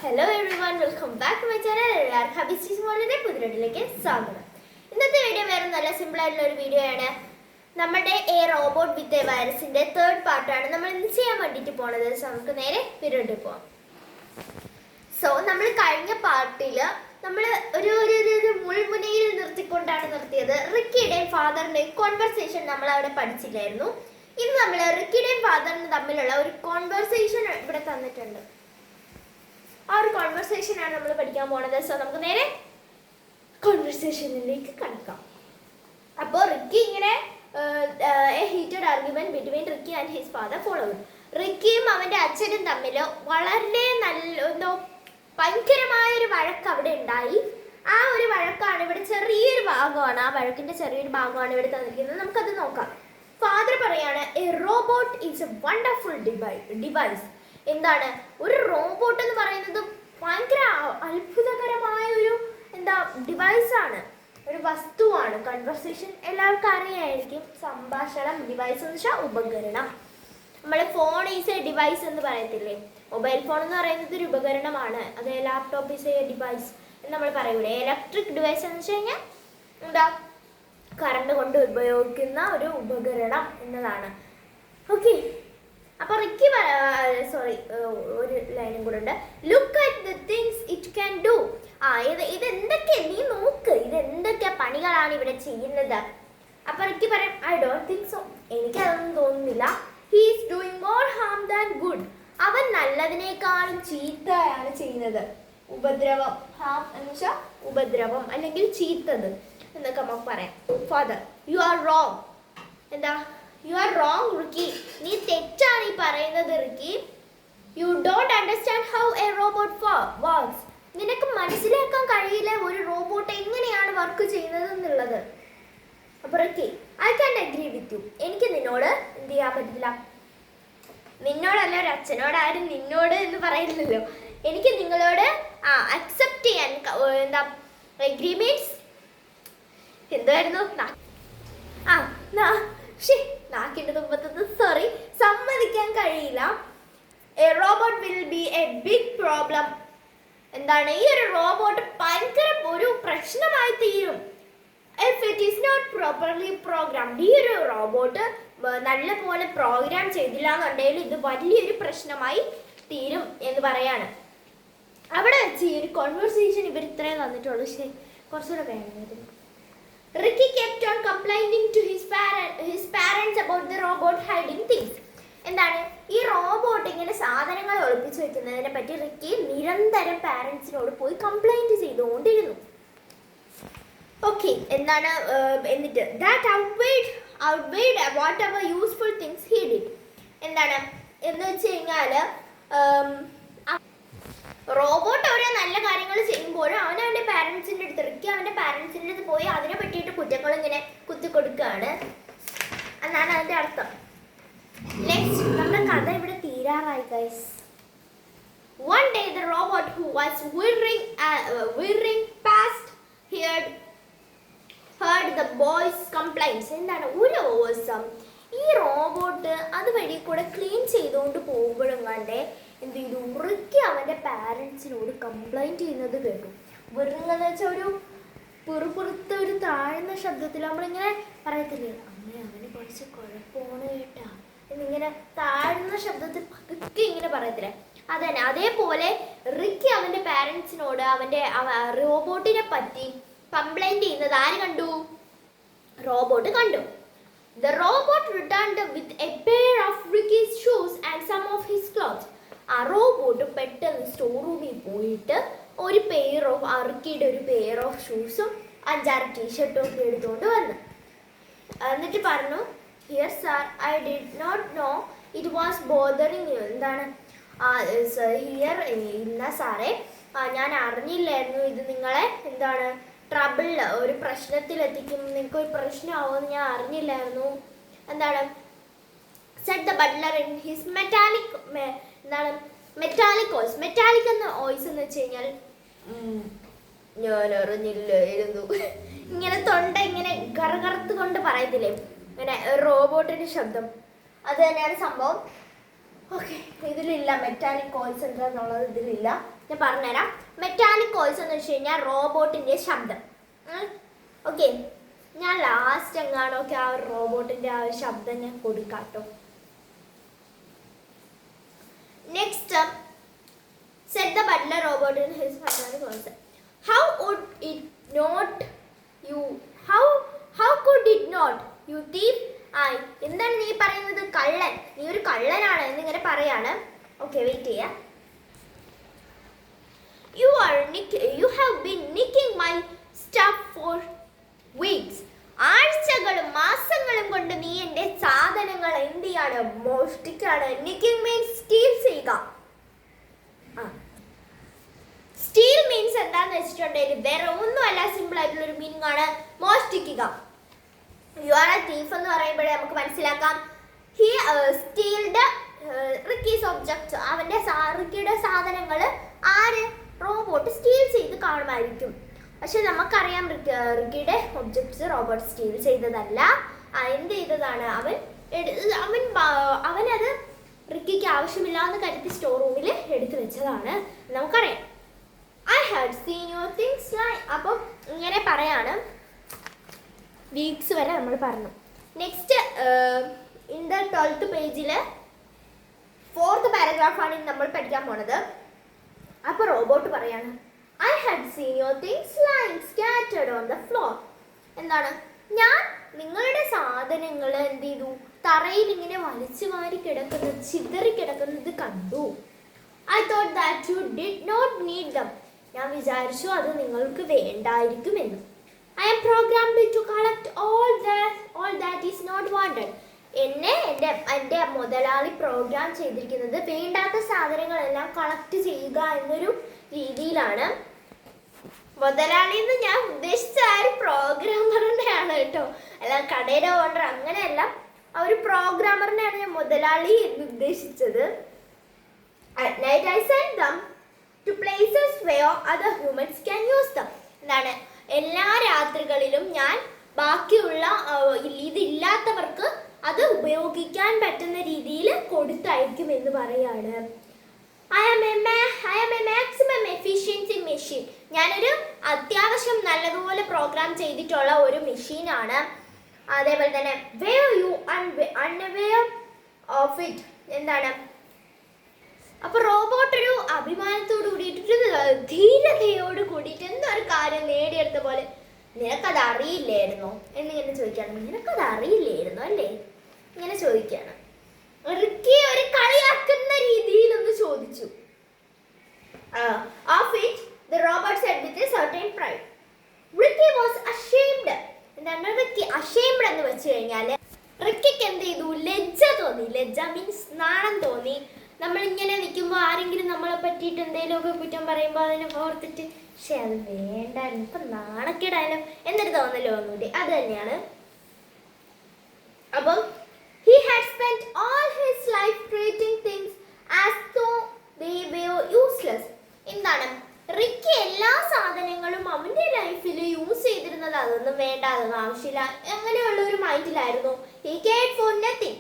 Hello everyone, welcome back to my channel. എല്ലാവർക്കും ഹബീസ് മോളിന്റെ പുതിയതിലേക്ക് സ്വാഗതം. ഇന്നത്തെ വീഡിയോ വേറെ നല്ല സിമ്പിൾ ആയിട്ടുള്ള ഒരു വീഡിയോ ആണ്. നമ്മുടെ എ റോബോട്ട് വിത്ത് എ വൈറസിന്റെ തേർഡ് പാർട്ടാണ് നമ്മൾ ഇന്ന് ചെയ്യാൻ വേണ്ടിയിട്ട് പോണത്. സോ നമുക്ക് നേരെ വീഡിയോയിൽ പോവാം. സോ നമ്മൾ കഴിഞ്ഞ പാർട്ടിൽ നമ്മൾ ഒരു മുൾമുനയിൽ നിർത്തിക്കൊണ്ടാണ് നിർത്തിയത്. റിക്കിയുടെയും ഫാദറിന്റെയും കോൺവെർസേഷൻ നമ്മൾ അവിടെ പഠിച്ചില്ലായിരുന്നു. ഇന്ന് നമ്മൾ റിക്കിയുടെയും ഫാദറിനും തമ്മിലുള്ള ഒരു കോൺവെർസേഷൻ ഇവിടെ തന്നിട്ടുണ്ട്. ആ ഒരു കോൺവെർസേഷൻ ആണ് നമ്മൾ പഠിക്കാൻ പോണത്. സോ നമുക്ക് നേരെ കോൺവെർസേഷനിലേക്ക് കടക്കാം. അപ്പോൾ റിക്കി ഇങ്ങനെ a heated argument between Ricky and his father followed. റിക്കിയും അവന്റെ അച്ഛനും തമ്മിൽ വളരെ എന്തോ ഭയങ്കരമായൊരു വഴക്ക് അവിടെ ഉണ്ടായി. ആ ഒരു വഴക്കാണ് ഇവിടെ ചെറിയൊരു ഭാഗമാണ്, ആ വഴക്കിന്റെ ചെറിയൊരു ഭാഗമാണ് ഇവിടെ തന്നിരിക്കുന്നത്. നമുക്കത് നോക്കാം. ഫാദർ പറയാണ്, A robot is A wonderful device. എന്താണ് ഒരു റോബോട്ട് എന്ന് പറയുന്നത്? ഭയങ്കര അത്ഭുതകരമായ ഒരു ഡിവൈസാണ്, ഒരു വസ്തുവാണ്. കൺവെർസേഷൻ എല്ലാവർക്കും അറിയായിരിക്കും. സംഭാഷണം, ഡിവൈസ് എന്ന് വെച്ചാൽ ഉപകരണം. നമ്മൾ ഫോൺ ഈസ് എ ഡിവൈസ് എന്ന് പറയത്തില്ലേ? മൊബൈൽ ഫോൺ എന്ന് പറയുന്നത് ഒരു ഉപകരണമാണ്. അത് ലാപ്ടോപ്പ് ഈസ് എ ഡിവൈസ് എന്ന് നമ്മൾ പറയൂലേ? ഇലക്ട്രിക് ഡിവൈസ് എന്ന് വെച്ച് കഴിഞ്ഞാൽ കറണ്ട് കൊണ്ട് ഉപയോഗിക്കുന്ന ഒരു ഉപകരണം എന്നതാണ്. ഓക്കെ, അപ്പൊ റിക്കി ഒരു ലൈനും കൂടെ ഉണ്ട്. Look at the things it can do. ഇതെന്തൊക്കെ നീ നോക്ക്, ഇതെന്തൊക്കെ പണികളാണ് ഇവിടെ ചെയ്യുന്നത്. അപ്പൊ റിക്കി പറയും, ഐ ഡോണ്ട് തിങ്ക് സോ, എനിക്കതൊന്നും തോന്നുന്നില്ല. He is doing more Ham than good. അവൻ നല്ലതിനേക്കാളും ചീത്തയാണ് ചെയ്യുന്നത്. ഉപദ്രവം, ഹാം എന്ന് വെച്ചാൽ ഉപദ്രവം അല്ലെങ്കിൽ ചീത്തത് എന്നൊക്കെ നമുക്ക് പറയാം. Father, you are wrong. എന്താ? യു ആർ റോങ് റിക്കി, നീ തെറ്റാണ് ഈ പറയുന്നത് Ricky. You don't understand how A robot works. നിനക്ക് മനസ്സിലാക്കാൻ കഴിയില്ല ഒരു റോബോട്ട് എങ്ങനെയാണ് വർക്ക് ചെയ്യുന്നത് എന്നുള്ളത്. അപ്പൊ Ricky, I can agree with you. എനിക്ക് നിന്നോട് എന്ത് ചെയ്യാൻ പറ്റില്ല. നിന്നോടല്ല, ഒരു അച്ഛനോട് ആരും നിന്നോട് എന്ന് പറയുന്നില്ലല്ലോ. എനിക്ക് നിങ്ങളോട് അക്സെപ്റ്റ് ചെയ്യാൻ അഗ്രി മീൻസ് എന്തായിരുന്നു? നാക്കിന്റെ തുമ്പത്തത് സമ്മതിക്കാൻ കഴിയില്ല. A robot will be a big problem. എന്താണ്? ഈ ഒരു റോബോട്ട് ഭയങ്കര ഒരു പ്രശ്നമായി തീരും. If it is not properly programmed. ഈ ഒരു റോബോട്ട് നല്ല പോലെ പ്രോഗ്രാം ചെയ്തില്ല എന്നുണ്ടെങ്കിൽ ഇത് വലിയൊരു പ്രശ്നമായി തീരും എന്ന് പറയാണ്. അവിടെ വെച്ച് ഈ ഒരു കോൺവെർസേഷൻ ഇവർ ഇത്രയും തന്നിട്ടുള്ളൂ. പക്ഷേ കുറച്ചുകൂടെ വേണമായിരുന്നു. Ricky kept on complaining to his parents about the robot hiding things. എന്താണ്? ഈ റോബോട്ട് ഇങ്ങനെ സാധനങ്ങൾ ഒളിപ്പിച്ചു വെക്കുന്നതിനെ പറ്റി റിക്കി നിരന്തരം പാരന്റ്സിനോട് പോയി കംപ്ലൈന്റ് ചെയ്തുകൊണ്ടിരുന്നു. ഓക്കെ, എന്താണ്? എന്നിട്ട് that outweighed whatever useful things he did. എന്താണ് എന്ന് വെച്ച് കഴിഞ്ഞാല് റോബോട്ട് ഓരോ നല്ല കാര്യങ്ങൾ ചെയ്യുമ്പോഴും അവൻ്റെ പാരൻസിൻ്റെ അടുത്ത് റിക്കി അവൻ്റെ പാരൻസിൻ്റെ അടുത്ത് പോയി അതിനെ പറ്റിയിട്ട് കുറ്റങ്ങൾ ഇങ്ങനെ കുത്തിക്കൊടുക്കുകയാണ് എന്നാണ് അതിൻ്റെ അർത്ഥം. നെക്സ്റ്റ്, നമ്മുടെ കഥ ഇവിടെ തീരാറായി guys. One day the robot who was whirring past heard the boys' complaints. എന്താണ്? ഒരു ദിവസം ഈ റോബോട്ട് അതുവഴി കൂടെ ക്ലീൻ ചെയ്തുകൊണ്ട് പോകുമ്പോഴും കണ്ടേ എന്ത് ചെയ്തു? റിക്കി അവൻ്റെ പാരൻസിനോട് കംപ്ലൈൻറ്റ് ചെയ്യുന്നത് കേട്ടു. വെറുങ്ങെന്ന് വെച്ചാൽ ഒരു പുറത്ത് ഒരു താഴ്ന്ന ശബ്ദത്തിൽ നമ്മളിങ്ങനെ പറയത്തില്ലേ, അമ്മ അവന് കുറച്ച് കുഴപ്പമാണ് കേട്ടാ എന്നിങ്ങനെ താഴ്ന്ന ശബ്ദത്തിൽ പതുക്കെ ഇങ്ങനെ പറയത്തില്ലേ? അതന്നെ, അതേപോലെ റിക്കി അവൻ്റെ പാരൻസിനോട് അവൻ്റെ റോബോട്ടിനെ പറ്റി കംപ്ലൈൻറ്റ് ചെയ്യുന്നത് ആര് കണ്ടു? റോബോട്ട് കണ്ടു. The robot returned with a pair of Ricky's shoes and some of his clothes. ആ റോബോട്ട് പെട്ടെന്ന് സ്റ്റോർ റൂമിൽ പോയിട്ട് ഒരു റിക്കിയുടെ ഒരു പെയർ ഓഫ് ഷൂസും 5-6 ടീഷർട്ടും ഒക്കെ എടുത്തുകൊണ്ട് വന്നു. എന്നിട്ട് പറഞ്ഞു, here sir, I did not know it was bothering you. എന്താണ്? ഹിയർ, ഇല്ല സാറേ, ഞാൻ അറിഞ്ഞില്ലായിരുന്നു ഇത് നിങ്ങളെ ട്രബിളിൽ ഒരു പ്രശ്നത്തിലെത്തിക്കും, നിങ്ങൾക്ക് ഒരു പ്രശ്നമാവുമെന്ന് ഞാൻ അറിഞ്ഞില്ലായിരുന്നു. എന്താണ്? Set the butler in his metallic voice. Metallic എന്ന വോയിസ് എന്ന് വെച്ച് കഴിഞ്ഞാൽ ഞാൻ അറിഞ്ഞില്ലായിരുന്നു, ഇങ്ങനെ തൊണ്ട ഇങ്ങനെ കറകറുത്ത് കൊണ്ട് പറയത്തില്ലേ, ഇങ്ങനെ റോബോട്ടിന്റെ ശബ്ദം. അത് തന്നെയാണ് സംഭവം. ഓക്കെ, ഇതിലില്ല മെറ്റാലിക് വോയിസ് എന്താന്നുള്ളത് ഇതിലില്ല. ഞാൻ പറഞ്ഞുതരാം. മെറ്റാലിക് വോയിസ് എന്ന് വെച്ച് കഴിഞ്ഞാൽ റോബോട്ടിന്റെ ശബ്ദം. ഓക്കെ, ഞാൻ ലാസ്റ്റ് എങ്ങാണൊക്കെ ആ ഒരു റോബോട്ടിന്റെ ആ ഒരു ശബ്ദം ഞാൻ കൊടുക്കാം കേട്ടോ. Next, said the butler robot in his father's voice. How would it not you? How could it not? You thief. എന്താണ് നീ പറയുന്നത്? കള്ളൻ, നീ ഒരു കള്ളനാണ് എന്നിങ്ങനെ പറയാണ്. ഓക്കെ, വെയിറ്റ് ചെയ്യാം. You have been nicking my stuff for weeks. ആഴ്ചകളും മാസങ്ങളും കൊണ്ട് നീ എൻ്റെ സാധനങ്ങൾ എന്ത് ചെയ്യാണ്? മോഷ്ടിക്കാണ്. നിക്കിംഗ് മീൻസ് സ്റ്റീൽ ചെയ്യുക. സ്റ്റീൽ മീൻസ് എന്താന്ന് വെച്ചിട്ടുണ്ടെങ്കിൽ വേറെ ഒന്നുമല്ല, സിമ്പിൾ ആയിട്ടുള്ള ഒരു മീനിങ് ആണ് മോഷ്ടിക്കുക. യു ആർ എ തീഫ് എന്ന് പറയുമ്പോഴേ നമുക്ക് മനസ്സിലാക്കാം. He stealed Ricky's objects. അവന്റെ റിക്കിയുടെ സാധനങ്ങൾ ആര്? റോബോട്ട് സ്റ്റീൽ ചെയ്ത് കാണുമായിരിക്കും. പക്ഷെ നമുക്കറിയാം റിക്കിയുടെ ഒബ്ജക്ട്സ് റോബോട്ട് സ്റ്റീൽ ചെയ്തതല്ല. എന്ത് ചെയ്തതാണ്? അവനത് റിക്കിക്ക് ആവശ്യമില്ലാന്ന് കരുതി സ്റ്റോർ റൂമിൽ എടുത്തു വെച്ചതാണ് നമുക്കറിയാം. I had seen your things like. അപ്പം ഇങ്ങനെ പറയാണ്. വീക്സ് വരെ നമ്മൾ പറഞ്ഞു. നെക്സ്റ്റ്, ഇൻ ദ 12th പേജിൽ 4th പാരഗ്രാഫാണ് നമ്മൾ പഠിക്കാൻ പോണത്. അപ്പോൾ റോബോട്ട് പറയാണ്, I had seen your things lying scattered on the floor. എന്താണ്? ഞാൻ നിങ്ങളുടെ സാധനങ്ങൾ എന്ത് ചെയ്തു? തറയിൽ ഇങ്ങനെ വലിച്ചു വാരി കിടക്കുന്നത്, ചിതറി കിടക്കുന്നത് കണ്ടു. I thought that you did not need them. ഞാൻ വിചാരിച്ചു അത് നിങ്ങൾക്ക് വേണ്ടായിരിക്കുമെന്ന്. I am programmed to collect all that is not wanted. എൻ്റെ മുതലാളി പ്രോഗ്രാം ചെയ്തിരിക്കുന്നത് വേണ്ടാത്ത സാധനങ്ങളെല്ലാം കളക്ട് ചെയ്യുക എന്നൊരു രീതിയിലാണ്. മുതലാളി എന്ന് ഞാൻ ഉദ്ദേശിച്ച ആ ഒരു പ്രോഗ്രാമറിനെയാണ് കേട്ടോ, അല്ല കടയുടെ ഓണർ അങ്ങനെയല്ല. ആ ഒരു പ്രോഗ്രാമറിനെയാണ് ഞാൻ മുതലാളി എന്ന് ഉദ്ദേശിച്ചത്. At night I sent them to places where other humans can use them. എന്താണ്? എല്ലാ രാത്രികളിലും ഞാൻ ബാക്കിയുള്ള ഇതില്ലാത്തവർക്ക് അത് ഉപയോഗിക്കാൻ പറ്റുന്ന രീതിയിൽ കൊടുത്തയക്കും എന്ന് പറയാണ്. I am a maximum efficiency machine. ഞാനൊരു അത്യാവശ്യം നല്ലതുപോലെ പ്രോഗ്രാം ചെയ്തിട്ടുള്ള ഒരു മെഷീനാണ്. അതേപോലെ തന്നെ were you unaware of it? എന്താണ്? അപ്പൊ റോബോട്ട് ഒരു അഭിമാനത്തോട് കൂടിയിട്ട് ധീരതയോട് കൂടിയിട്ട് എന്തൊരു കാര്യം നേടിയെടുത്ത പോലെ, നിനക്കത് അറിയില്ലായിരുന്നോ എന്നിങ്ങനെ ചോദിക്കുകയാണ്. നിനക്കത് അറിയില്ലായിരുന്നോ അല്ലേ ഇങ്ങനെ ചോദിക്കുകയാണ്. റിക്കി ഒരു കളിയാക്കുന്ന രീതിയിൽ ഒന്ന് ചോദിച്ചു. Of it, the robot said with a certain pride. Ricky was ashamed. എന്താണ് റിക്കി ashamed എന്ന് വെച്ച് കഴിഞ്ഞാൽ റിക്കിക്ക് എന്ത് ചെയ്തു? ലജ്ജ തോന്നി. ലജ്ജ മീൻസ് നാണം തോന്നി. നമ്മളിങ്ങനെ നിൽക്കുമ്പോൾ ആരെങ്കിലും നമ്മളെ പറ്റിയിട്ട് എന്തെങ്കിലുമൊക്കെ കുറ്റം പറയുമ്പോൾ അതിനെ ഓർത്തിട്ട് പക്ഷെ അത് വേണ്ടായിരുന്നു, ഇപ്പം നാണക്കേടായാലും എന്നൊരു തോന്നല്ലോ ഒന്നുകൂടി. അത് തന്നെയാണ്. അപ്പം he had spent all his life treating things as though they were useless. എന്താണ്? റിക്കി എല്ലാ സാധനങ്ങളും അവൻ്റെ ലൈഫിൽ യൂസ് ചെയ്തിരുന്നത് അതൊന്നും വേണ്ട, അതൊന്നും ആവശ്യമില്ല അങ്ങനെയുള്ള ഒരു മൈൻഡിലായിരുന്നു. he cared for nothing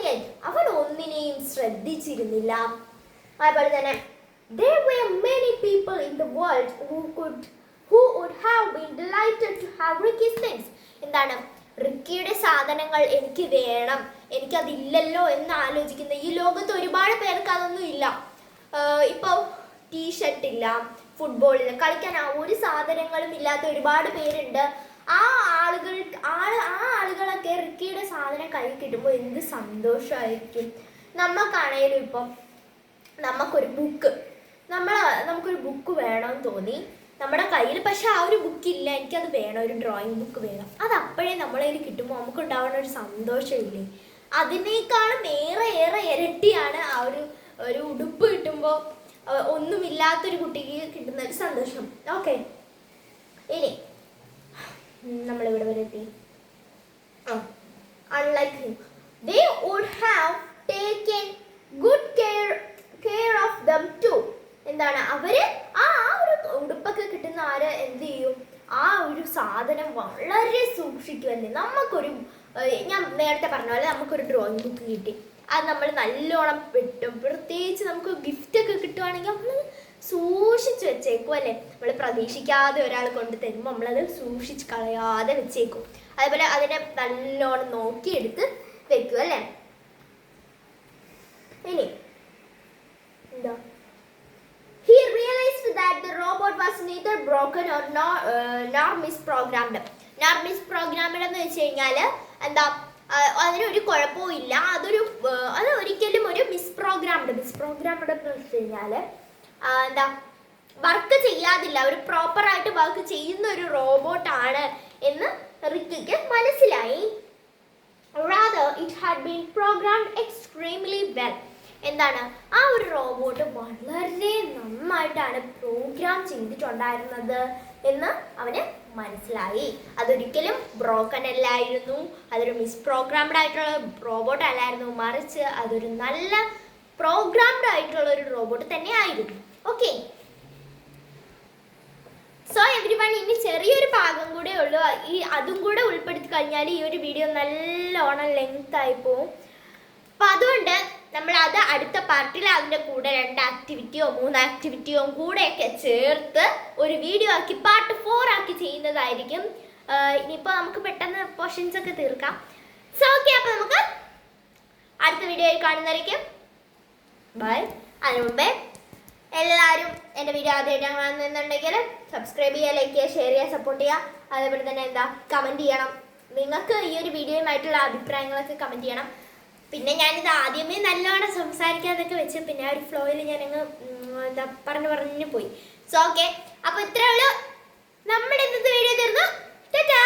else. അവൻ ഒന്നിനെയും ശ്രദ്ധിച്ചിരുന്നില്ല. അതുപോലെ തന്നെ there were many people in the world who would have been delighted to have Ricky's things. എന്താണ്? റിക്കിയുടെ സാധനങ്ങൾ എനിക്ക് വേണം, എനിക്കതില്ലല്ലോ എന്ന് ആലോചിക്കുന്ന ഈ ലോകത്ത് ഒരുപാട് പേർക്ക് അതൊന്നും ഇല്ല. ഇപ്പോൾ ടീഷർട്ട് ഇല്ല, ഫുട്ബോളില്ല, കളിക്കാൻ ഒരു സാധനങ്ങളും ഇല്ലാത്ത ഒരുപാട് പേരുണ്ട്. ആ ആളുകളൊക്കെ റിക്കിയുടെ സാധനം കൈ കിട്ടുമ്പോൾ എന്ത് സന്തോഷമായിരിക്കും. നമുക്കാണേലും ഇപ്പം നമുക്കൊരു ബുക്ക് വേണമെന്ന് തോന്നി നമ്മുടെ കയ്യിൽ, പക്ഷെ ആ ഒരു ബുക്കില്ല, എനിക്കത് വേണം, ഒരു ഡ്രോയിങ് ബുക്ക് വേണം. അത് അപ്പോഴേ നമ്മളെ കയ്യിൽ കിട്ടുമ്പോൾ നമുക്കുണ്ടാവുന്ന ഒരു സന്തോഷമില്ലേ, അതിനേക്കാളും ഏറെ ഇരട്ടിയാണ് ആ ഒരു ഉടുപ്പ് കിട്ടുമ്പോൾ ഒന്നുമില്ലാത്തൊരു കുട്ടിക്ക് കിട്ടുന്ന ഒരു സന്തോഷം. ഓക്കെ, ഇനി നമ്മളിവിടെ വരെ എത്തി. Unlike him, they would have taken good care of them too. എന്താണ്? അവര് ആ ഒരു ഉടുപ്പൊക്കെ കിട്ടുന്ന ആര് എന്ത് ചെയ്യും? ആ ഒരു സാധനം വളരെ സൂക്ഷിക്കുമല്ലേ. ഞാൻ നേരത്തെ പറഞ്ഞ പോലെ നമുക്കൊരു ഡ്രോയിങ് ബുക്ക് കിട്ടി, അത് നമ്മൾ നല്ലോണം പെട്ടും, പ്രത്യേകിച്ച് നമുക്ക് ഗിഫ്റ്റ് ഒക്കെ കിട്ടുവാണെങ്കിൽ നമ്മൾ വെച്ചേക്കും അല്ലേ. നമ്മൾ പ്രതീക്ഷിക്കാതെ ഒരാൾ കൊണ്ട് തരുമ്പോൾ നമ്മളത് സൂക്ഷിച്ച് കളയാതെ വെച്ചേക്കും. അതേപോലെ അതിനെ നല്ലോണം നോക്കിയെടുത്ത് വെക്കും അല്ലേ. ഇനി എന്താ, he realized that the robot was neither broken or nor misprogrammed. misprogrammed എന്ന് വെച്ച് കഴിഞ്ഞാൽ എന്താ, അതിനൊരു കുഴപ്പവും ഇല്ല. അത് ഒരിക്കലും ഒരു മിസ്പ്രോഗ്രാംഡ് എന്ന് വെച്ച് കഴിഞ്ഞാൽ എന്താ, വർക്ക് ചെയ്യാതില്ല, ഒരു പ്രോപ്പറായിട്ട് വർക്ക് ചെയ്യുന്ന ഒരു റോബോട്ടാണ് എന്ന് റിക്കിക്ക് മനസ്സിലായി. rather it had been programmed extremely well. എന്താണ്, ആ ഒരു റോബോട്ട് വളരെ നന്നായിട്ടാണ് പ്രോഗ്രാം ചെയ്തിട്ടുണ്ടായിരുന്നത് എന്ന് അവന് മനസ്സിലായി. അതൊരിക്കലും ബ്രോക്കൺ അല്ലായിരുന്നു, അതൊരു മിസ്പ്രോഗ്രാംഡ് ആയിട്ടുള്ള റോബോട്ട് അല്ലായിരുന്നു, മറിച്ച് അതൊരു നല്ല പ്രോഗ്രാംഡ് ആയിട്ടുള്ള ഒരു റോബോട്ട് തന്നെ ആയിരുന്നു. ഓക്കെ, സോ എവരിവൺ, ഇനി ചെറിയൊരു ഭാഗം കൂടെ ഉള്ളൂ. അതും കൂടെ ഉൾപ്പെടുത്തി കഴിഞ്ഞാൽ ഈ ഒരു വീഡിയോ നല്ലോണം ലെങ്ത് ആയി പോവും. അപ്പം അതുകൊണ്ട് നമ്മൾ അത് അടുത്ത പാർട്ടിൽ അതിൻ്റെ കൂടെ 2 ആക്ടിവിറ്റിയോ 3 ആക്ടിവിറ്റിയോ കൂടെയൊക്കെ ചേർത്ത് ഒരു വീഡിയോ ആക്കി പാർട്ട് 4 ആക്കി ചെയ്യുന്നതായിരിക്കും. ഇനിയിപ്പോൾ നമുക്ക് പെട്ടെന്ന് പോർഷൻസ് ഒക്കെ തീർക്കാം. സോ ഓക്കെ, അപ്പോൾ നമുക്ക് അടുത്ത വീഡിയോയിൽ കാണുന്നതായിരിക്കും. ബൈ. അതിനു മുമ്പേ എല്ലാവരും എൻ്റെ വീഡിയോ ആദ്യമായിട്ടാണ് കാണുന്നുണ്ടെങ്കിൽ സബ്സ്ക്രൈബ് ചെയ്യുക, ലൈക്ക് ചെയ്യുക, ഷെയർ ചെയ്യുക, സപ്പോർട്ട് ചെയ്യുക. അതേപോലെ തന്നെ എന്താ, കമൻറ്റ് ചെയ്യണം. നിങ്ങൾക്ക് ഈ ഒരു വീഡിയോയുമായിട്ടുള്ള അഭിപ്രായങ്ങളൊക്കെ കമൻറ്റ് ചെയ്യണം. പിന്നെ ഞാനിത് ആദ്യമേ നല്ലോണം സംസാരിക്കാതൊക്കെ വെച്ച് പിന്നെ ആ ഒരു ഫ്ലോയിൽ ഞാനങ്ങ് എന്താ പറഞ്ഞു പോയി. സോ ഓക്കെ, അപ്പോൾ ഇത്രയേ ഉള്ളൂ. നമ്മുടെ ഇന്നത്തെ വീഡിയോ തീർന്നു. ടാറ്റാ.